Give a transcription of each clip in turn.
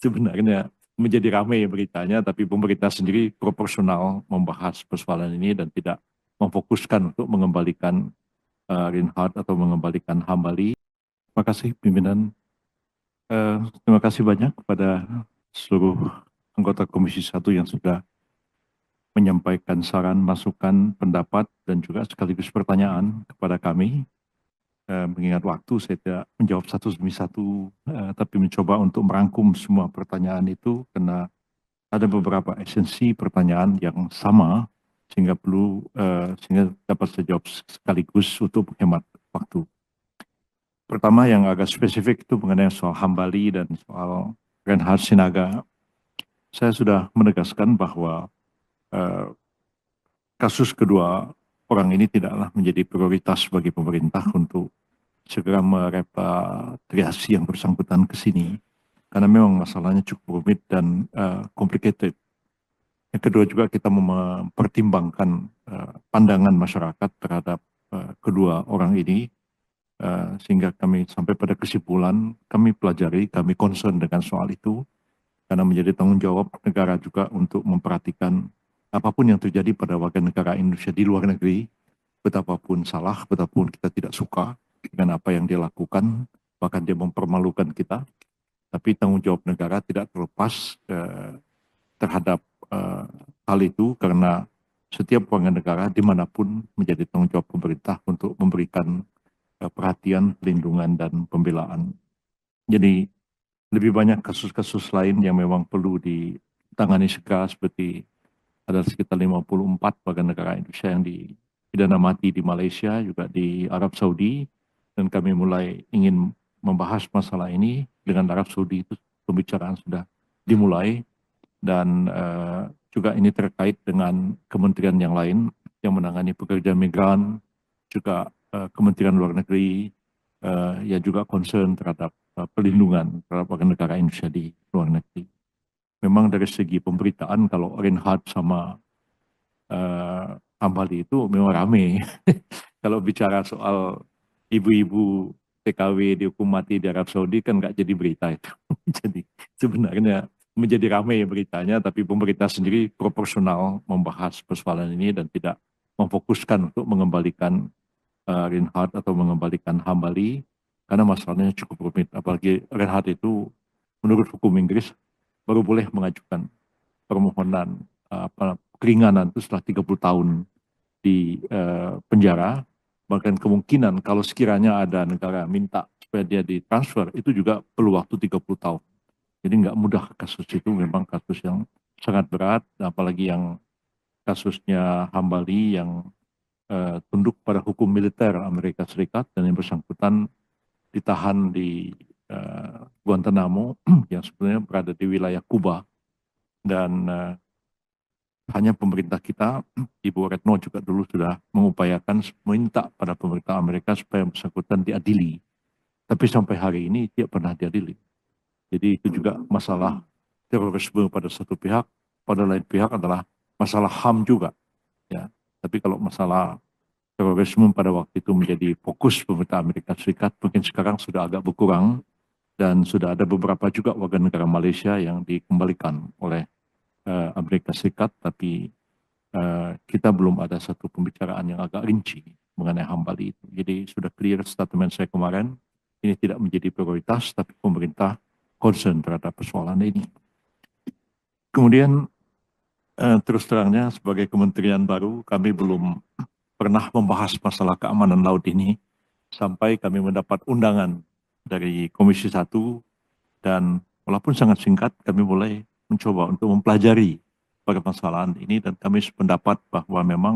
sebenarnya menjadi ramai beritanya, tapi pemerintah sendiri proporsional membahas persoalan ini dan tidak memfokuskan untuk mengembalikan Reinhardt atau mengembalikan Hambali. Terima kasih pimpinan. Terima kasih banyak kepada seluruh anggota Komisi 1 yang sudah menyampaikan saran, masukan, pendapat, dan juga sekaligus pertanyaan kepada kami. Mengingat waktu, saya tidak menjawab satu demi satu, tapi mencoba untuk merangkum semua pertanyaan itu, karena ada beberapa esensi pertanyaan yang sama, sehingga sehingga dapat saya jawab sekaligus untuk menghemat waktu. Pertama yang agak spesifik itu mengenai soal Hambali dan soal Reinhard Sinaga. Saya sudah menegaskan bahwa eh, kasus kedua orang ini tidaklah menjadi prioritas bagi pemerintah untuk segera merepatriasi yang bersangkutan ke sini, karena memang masalahnya cukup rumit dan complicated. Yang kedua juga kita mempertimbangkan pandangan masyarakat terhadap kedua orang ini, sehingga kami sampai pada kesimpulan, kami pelajari, kami concern dengan soal itu, karena menjadi tanggung jawab negara juga untuk memperhatikan apapun yang terjadi pada warga negara Indonesia di luar negeri, betapapun salah, betapapun kita tidak suka dengan apa yang dia lakukan, bahkan dia mempermalukan kita, tapi tanggung jawab negara tidak terlepas terhadap hal itu, karena setiap warga negara dimanapun menjadi tanggung jawab pemerintah untuk memberikan perhatian, perlindungan, dan pembelaan. Jadi lebih banyak kasus-kasus lain yang memang perlu ditangani segera, seperti ada sekitar 54 warga negara Indonesia yang dipidana mati di Malaysia, juga di Arab Saudi, dan kami mulai ingin membahas masalah ini dengan Arab Saudi. Itu pembicaraan sudah dimulai, dan juga ini terkait dengan kementerian yang lain yang menangani pekerja migran, juga Kementerian Luar Negeri, yang juga concern terhadap perlindungan terhadap warga negara Indonesia di luar negeri. Memang dari segi pemberitaan, kalau Reinhardt sama Hambali itu memang rame. Kalau bicara soal ibu-ibu TKW dihukum mati di Arab Saudi kan nggak jadi berita itu. Jadi sebenarnya menjadi ramai beritanya, tapi pemerintah sendiri proporsional membahas persoalan ini dan tidak memfokuskan untuk mengembalikan Reinhardt atau mengembalikan Hambali, karena masalahnya cukup rumit. Apalagi Reinhardt itu menurut hukum Inggris baru boleh mengajukan permohonan keringanan itu setelah 30 tahun di penjara. Bahkan kemungkinan kalau sekiranya ada negara minta supaya dia ditransfer, itu juga perlu waktu 30 tahun. Jadi nggak mudah kasus itu, memang kasus yang sangat berat, apalagi yang kasusnya Hambali yang tunduk pada hukum militer Amerika Serikat, dan yang bersangkutan ditahan di Guantanamo yang sebenarnya berada di wilayah Kuba, dan hanya pemerintah kita, Ibu Retno juga dulu sudah mengupayakan meminta pada pemerintah Amerika supaya yang bersangkutan diadili. Tapi sampai hari ini tidak pernah diadili. Jadi itu juga masalah terorisme pada satu pihak, pada lain pihak adalah masalah HAM juga. Ya. Tapi kalau masalah terorisme pada waktu itu menjadi fokus pemerintah Amerika Serikat, mungkin sekarang sudah agak berkurang, dan sudah ada beberapa juga warga negara Malaysia yang dikembalikan oleh Amerika Serikat, tapi kita belum ada satu pembicaraan yang agak rinci mengenai Hambali itu. Jadi sudah clear statement saya kemarin, ini tidak menjadi prioritas, tapi pemerintah concern terhadap persoalan ini. Kemudian terus terangnya sebagai kementerian baru, kami belum pernah membahas masalah keamanan laut ini sampai kami mendapat undangan dari Komisi 1, dan walaupun sangat singkat, kami mulai mencoba untuk mempelajari permasalahan ini, dan kami sependapat bahwa memang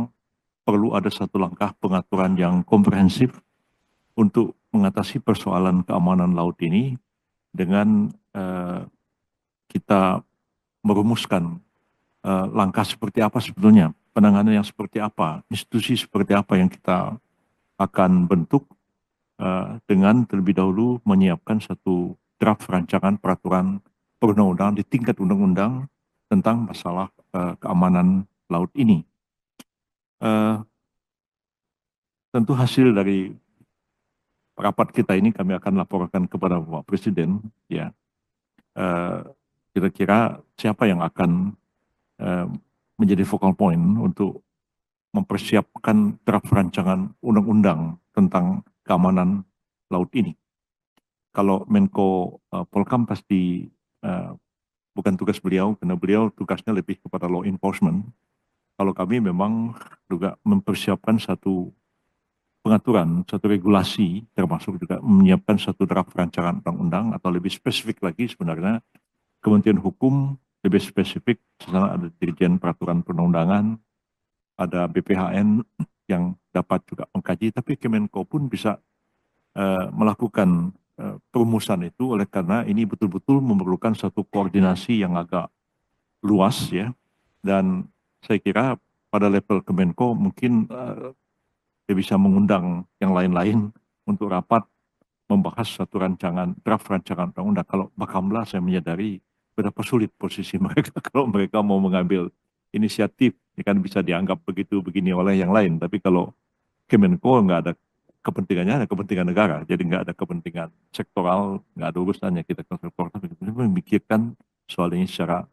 perlu ada satu langkah pengaturan yang komprehensif untuk mengatasi persoalan keamanan laut ini, dengan kita merumuskan langkah seperti apa sebetulnya, penanganan yang seperti apa, institusi seperti apa yang kita akan bentuk, dengan terlebih dahulu menyiapkan satu draft rancangan peraturan perundang-undangan di tingkat undang-undang tentang masalah keamanan laut ini. Tentu hasil dari rapat kita ini kami akan laporkan kepada Bapak Presiden, ya. kira-kira siapa yang akan menjadi focal point untuk mempersiapkan draft rancangan undang-undang tentang keamanan laut ini. Kalau Menko Polkam pasti bukan tugas beliau, karena beliau tugasnya lebih kepada law enforcement. Kalau kami memang juga mempersiapkan satu pengaturan, satu regulasi, termasuk juga menyiapkan satu draft rancangan undang-undang, atau lebih spesifik lagi sebenarnya, Kementerian Hukum lebih spesifik, sana ada Dirjen Peraturan Perundang-undangan, ada BPHN yang dapat juga mengkaji, tapi Kemenko pun bisa melakukan perumusan itu, oleh karena ini betul-betul memerlukan satu koordinasi yang agak luas ya, dan saya kira pada level Kemenko mungkin dia bisa mengundang yang lain-lain untuk rapat membahas satu rancangan, draft rancangan undang-undang. Kalau Bakamla saya menyadari berapa sulit posisi mereka kalau mereka mau mengambil inisiatif, ya kan bisa dianggap begitu begini oleh yang lain. Tapi kalau Kemenko nggak ada kepentingannya, ada kepentingan negara. Jadi nggak ada kepentingan sektoral, nggak ada urusannya kita ke sektor, tapi kita memikirkan soal ini secara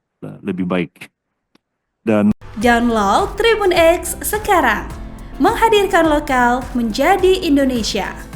lebih baik. Dan download Tribun X sekarang, menghadirkan lokal menjadi Indonesia.